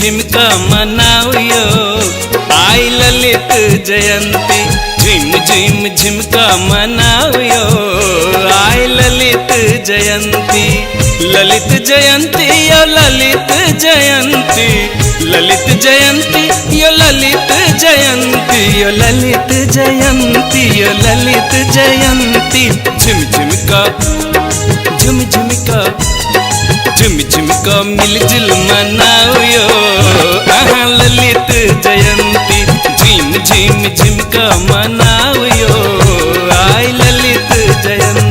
झिमका मनाओ आई ललित जयंती। झिम झिम झिमका मनाओ आई ललित जयंती। ललित जयंती यो ललित जयंती, ललित जयंती यो ललित जयंती, यो ललित जयंती, यो ललित जयंती। झिम झिमका झुम झुमका झुम झुमका मिलजुल मनाओ आहा ललित जयंती। झिम झिम झिमका मनाओ आई ललित जयंती।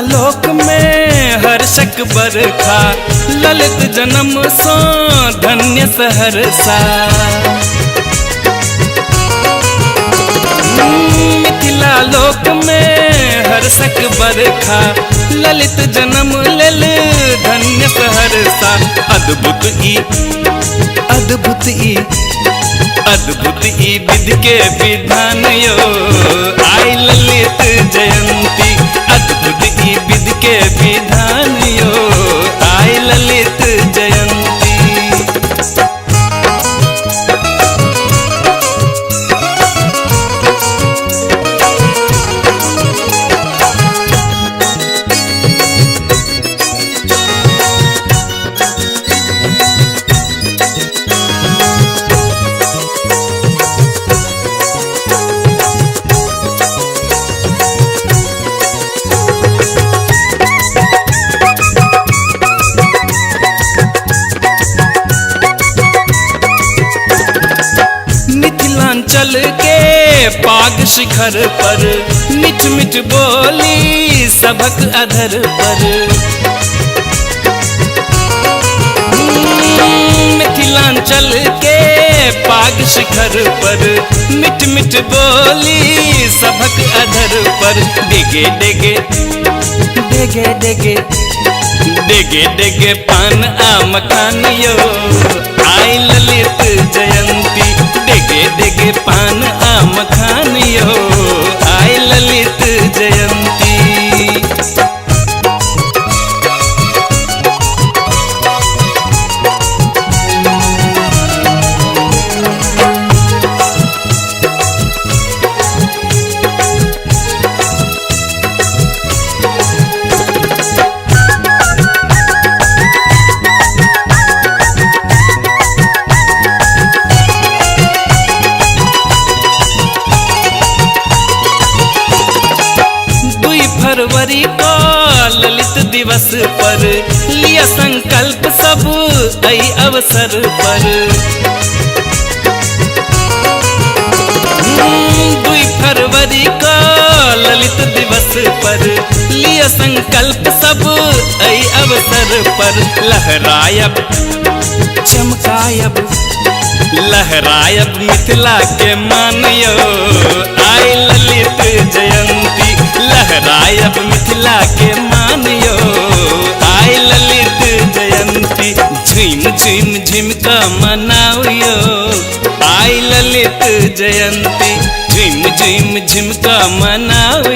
लोक में हर्षक बरखा ललित जन्म सो धन्य सहरसा। मिथिला लोक में हर्षक बरखा ललित जन्म लेल धन्य सहरसा। अद्भुत ई अद्भुत ई अद्भुत ई विधि के विधान यो आई ललित जयंती। अद्भुत ई विधि के विधान यो आई ललित जयंती। मिथिलांचल के पाग शिखर पर मिठ मिठ बोली सबक अधर पर। मिथिलांचल के पाग शिखर पर मिठ मिठ बोली सबक अधर पर। डेगे डेगे डेगे डेगे डेगे डेगे पान आ मखान यो आई ललित जयंती। डेगे डेगे पान आ मखान यो आई ललित जयंती। फरवरी को ललित दिवस पर लिया संकल्प सब आई अवसर पर। 2 फरवरी को ललित दिवस पर लिया संकल्प सब आई अवसर पर। लहरायब चमकायब लहरायब मिथिला के मानियो आई ललित जयंती। लहरायब मिथिला के मानियो आई ललित जयंती। झिम झिम झिमका मनाओ आई ललित जयंती। झिम झिम झिमका मनाओ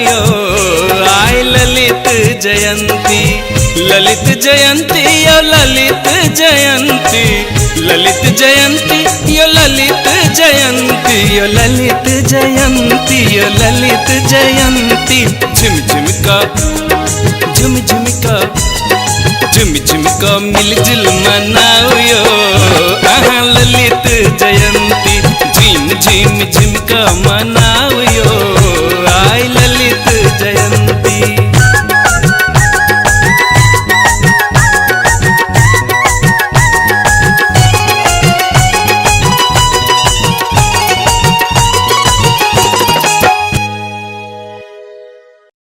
आई ललित जयंती। ललित जयंती यो ललित जयंती, ललित जयंती यो ललित जयंती, यो ललित जयंती, यो ललित जयंती। झिम झिमका झुम झुमका झुम झुमका मिलजुल मनाओ आहा ललित जयंती। झिम झिम झिमका मना